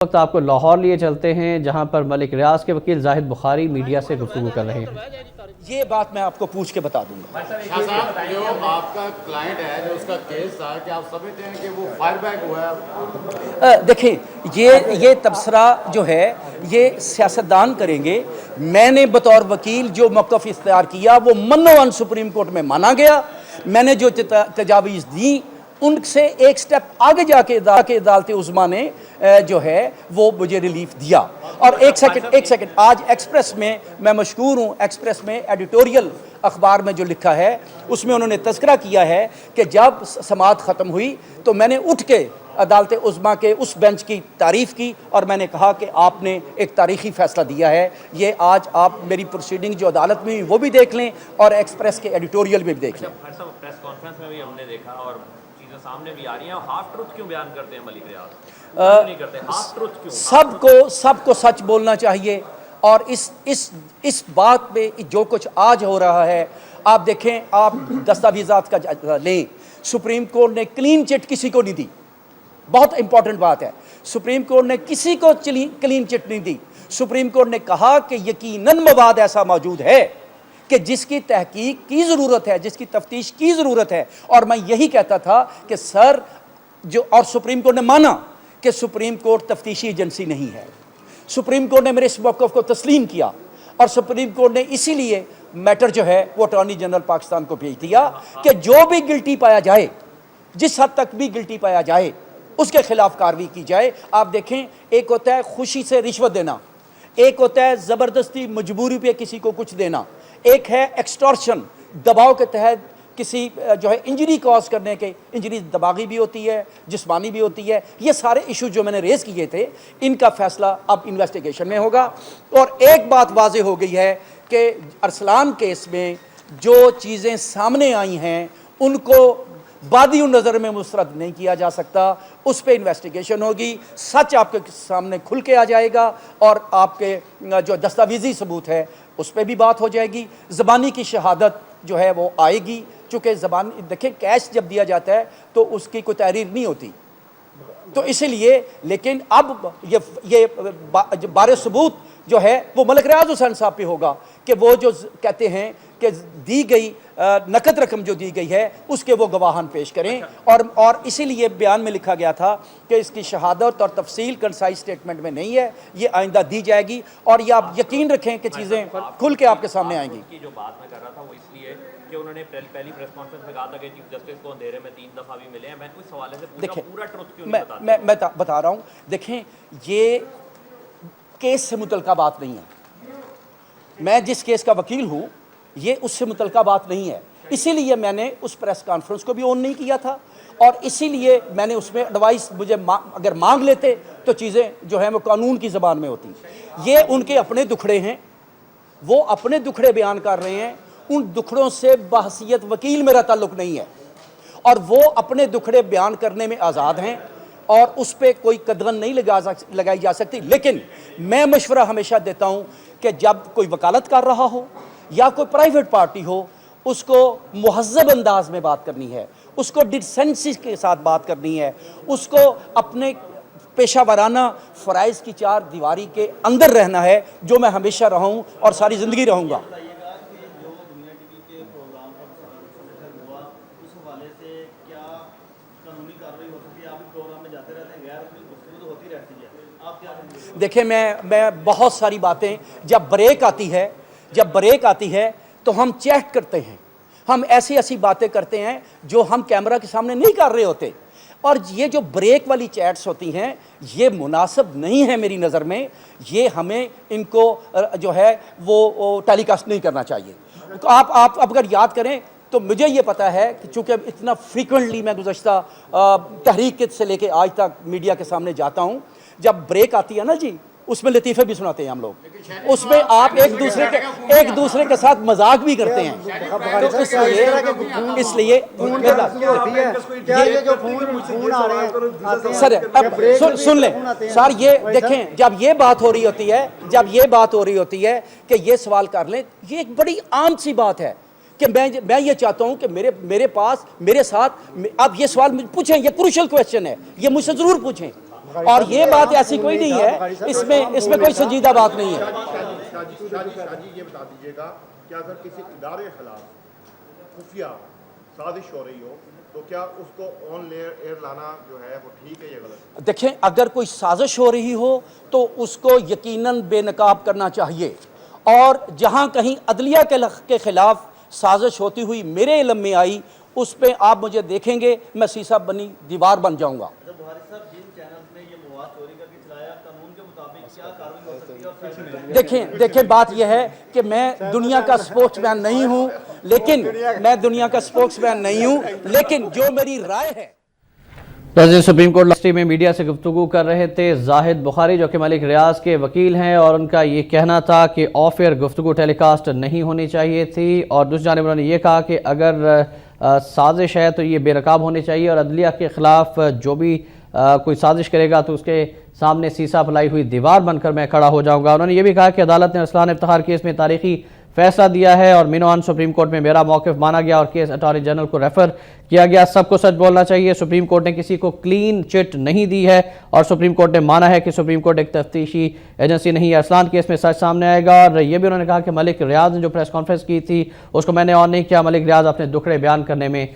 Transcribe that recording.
वक्त आपको लाहौर लिए चलते हैं जहां पर मलिक रियाज के वकील जाहिद बुखारी मीडिया से गुफ्तगू कर रहे हैं। ये बात मैं आपको पूछ के बता दूंगा। शाह साहब, जो आपका क्लाइंट है, जो उसका केस था, क्या आप समझते हैं कि वो फायर बैक हुआ है? देखें, ये तबसरा जो है ये सियासतदान करेंगे। मैंने बतौर वकील जो मौक़िफ़ इख्तियार किया वो मनोवन सुप्रीम कोर्ट में माना गया। मैंने जो तजावीज़ दी उनसे एक स्टेप आगे जाके अदालत उज़्मा ने जो है वो मुझे रिलीफ दिया। और एक सेकंड, आज एक्सप्रेस में मैं मशहूर हूँ, एक्सप्रेस में एडिटोरियल अखबार में जो लिखा है उसमें उन्होंने तज़किरा किया है कि जब समाअत ख़त्म हुई तो मैंने उठ के अदालत उज़्मा के उस बेंच की तारीफ़ की और मैंने कहा कि आपने एक तारीख़ी फ़ैसला दिया है। ये आज आप मेरी प्रोसीडिंग जो अदालत में हुई वो भी देख लें और एक्सप्रेस के एडिटोरियल में भी देख लें। प्रेस कॉन्फ्रेंस में भी हमने देखा और चीज़ें सामने भी आ रही हैं। हाफ ट्रुथ क्यों बयान करते हैं मलिक रियाज? नहीं करते हाफ ट्रुथ क्यों? सबको सच बोलना चाहिए। और इस बात पे जो कुछ आज हो रहा है, आप देखें, आप दस्तावेज़ात का लें, सुप्रीम कोर्ट ने क्लीन चिट किसी को नहीं दी। बहुत इंपॉर्टेंट बात है, सुप्रीम कोर्ट ने किसी को क्लीन चिट नहीं दी। सुप्रीम कोर्ट ने कहा कि यकीनन मवाद ऐसा मौजूद है कि जिसकी तहकीक की ज़रूरत है, जिसकी तफ्तीश की ज़रूरत है। और मैं यही कहता था कि सर और सुप्रीम कोर्ट ने माना कि सुप्रीम कोर्ट तफ्तीशी एजेंसी नहीं है। सुप्रीम कोर्ट ने मेरे इस मौक़िफ़ को तस्लीम किया और सुप्रीम कोर्ट ने इसीलिए मैटर जो है वो अटॉर्नी जनरल पाकिस्तान को भेज दिया कि जो भी गिल्टी पाया जाए, जिस हद तक भी गिल्टी पाया जाए, उसके खिलाफ कार्रवाई की जाए। आप देखें, एक होता है खुशी से रिश्वत देना, एक होता है ज़बरदस्ती मजबूरी पे किसी को कुछ देना, एक है एक्सटॉर्शन, दबाव के तहत किसी जो है इंजरी कॉज करने के। इंजरी दमागी भी होती है, जिस्मानी भी होती है। ये सारे इशू जो मैंने रेज़ किए थे इनका फ़ैसला अब इन्वेस्टिगेशन में होगा। और एक बात वाज़ेह हो गई है कि अरसलान केस में जो चीज़ें सामने आई हैं उनको बादी नज़र में मुस्तरद नहीं किया जा सकता। उस पर इन्वेस्टिगेशन होगी, सच आपके सामने खुल के आ जाएगा और आपके जो दस्तावेज़ी सबूत है उस पर भी बात हो जाएगी। ज़बानी की शहादत जो है वो आएगी, चूँकि ज़बान देखें, कैश जब दिया जाता है तो उसकी कोई तहरीर नहीं होती, तो इसीलिए। लेकिन अब ये बारे सबूत जो है वो मलिक रियाज हुसैन साहब पे होगा कि वो जो कहते हैं कि दी गई नकद रकम जो दी गई है उसके वो गवाहान पेश करें। और इसीलिए बयान में लिखा गया था कि इसकी शहादत और तफसील कंसाइज स्टेटमेंट में नहीं है, ये आइंदा दी जाएगी। और ये आप यकीन रखें कि चीज़ें खुल के आपके सामने आएंगी। की जो बात मैं कर रहा था वो इसलिए कि उन्होंने पहली प्रेस कॉन्फ्रेंस में कहा था कि चीफ जस्टिस को अंधेरे में 3 दफ़ा भी मिले हैं। मैं उस हवाले से पूरा ट्रुथ क्यों नहीं बताता? मैं बता रहा हूँ। देखें, ये केस से मुतल्लिका बात नहीं है। मैं जिस केस का वकील हूँ ये उससे मुतल्लिका बात नहीं है। इसीलिए मैंने उस प्रेस कॉन्फ्रेंस को भी ऑन नहीं किया था और इसीलिए मैंने उसमें एडवाइस मुझे अगर मांग लेते तो चीज़ें जो है वो कानून की ज़बान में होती। ये उनके अपने दुखड़े हैं, वो अपने दुखड़े बयान कर रहे हैं। उन दुखड़ों से बहसियत वकील मेरा ताल्लुक़ नहीं है और वो अपने दुखड़े बयान करने में आज़ाद हैं और उस पर कोई कदगन नहीं लगाई जा सकती। लेकिन मैं मशवरा हमेशा देता हूँ कि जब कोई वकालत कर रहा हो या कोई प्राइवेट पार्टी हो, उसको मुहज़्ज़ब अंदाज में बात करनी है, उसको डिसेंसी के साथ बात करनी है, उसको अपने पेशा वाराना फ़राइज़ की 4 दीवारी के अंदर रहना है, जो मैं हमेशा रहा हूँ और सारी ज़िंदगी रहूँगा। देखें, मैं बहुत सारी बातें, जब ब्रेक आती है तो हम चैट करते हैं, हम ऐसी बातें करते हैं जो हम कैमरा के सामने नहीं कर रहे होते। और ये जो ब्रेक वाली चैट्स होती हैं ये मुनासिब नहीं है मेरी नज़र में। ये हमें इनको जो है वो टेलीकास्ट नहीं करना चाहिए। तो आप अगर याद करें तो मुझे ये पता है कि चूँकि इतना फ्रीक्वेंटली मैं गुज़श्ता तहरीक से लेके आज तक मीडिया के सामने जाता हूँ, जब ब्रेक आती है ना जी, उसमें लतीफ़े भी सुनाते हैं हम लोग, उसमें आप एक दूसरे के साथ मजाक भी करते हैं। तो इसलिए सर अब सुन लें सर, ये देखें, जब ये बात हो रही होती है कि ये सवाल कर लें, ये एक बड़ी आम सी बात है कि मैं ये चाहता हूं कि मेरे साथ आप ये सवाल पूछें, ये क्रूशल क्वेश्चन है, ये मुझसे ज़रूर पूछें اور یہ بات ایسی کوئی نہیں ہے، اس میں کوئی سنجیدہ بات نہیں ہے۔ شاجی یہ بتا دیجیے گا کہ اگر کسی ادارے کے خلاف خفیہ سازش ہو رہی ہو تو کیا اس کو آن ایئر لانا جو ہے وہ ٹھیک ہے یا غلط؟ دیکھیں اگر کوئی سازش ہو رہی ہو تو اس کو یقیناً بے نقاب کرنا چاہیے، اور جہاں کہیں عدلیہ کے خلاف سازش ہوتی ہوئی میرے علم میں آئی اس پہ آپ مجھے دیکھیں گے میں سیسا بنی دیوار بن جاؤں گا۔ دیکھیں بات یہ ہے کہ میں دنیا کا سپوکس مین نہیں ہوں، لیکن جو میری رائے ہے۔ پریزیڈنٹ سپریم کورٹ لاسٹی میں میڈیا سے گفتگو کر رہے تھے زاہد بخاری جو کہ ملک ریاض کے وکیل ہیں، اور ان کا یہ کہنا تھا کہ آف ایئر گفتگو ٹیلی کاسٹ نہیں ہونی چاہیے تھی، اور دوسری جانب انہوں نے یہ کہا کہ اگر سازش ہے تو یہ بے نقاب ہونی چاہیے، اور عدلیہ کے خلاف جو بھی کوئی سازش کرے گا تو اس کے سامنے سیسا پھیلائی ہوئی دیوار بن کر میں کھڑا ہو جاؤں گا۔ انہوں نے یہ بھی کہا کہ عدالت نے ارسلان افتخار کیس میں تاریخی فیصلہ دیا ہے، اور مینو آن سپریم کورٹ میں میرا موقف مانا گیا اور کیس اٹارنی جنرل کو ریفر کیا گیا۔ سب کو سچ بولنا چاہیے، سپریم کورٹ نے کسی کو کلین چٹ نہیں دی ہے، اور سپریم کورٹ نے مانا ہے کہ سپریم کورٹ ایک تفتیشی ایجنسی نہیں ہے۔ ارسلان کیس میں سچ سامنے آئے گا، اور یہ بھی انہوں نے کہا کہ ملک ریاض نے جو پریس کانفرنس کی تھی اس کو میں نے آن نہیں کیا، ملک ریاض اپنے دکھڑے بیان کرنے میں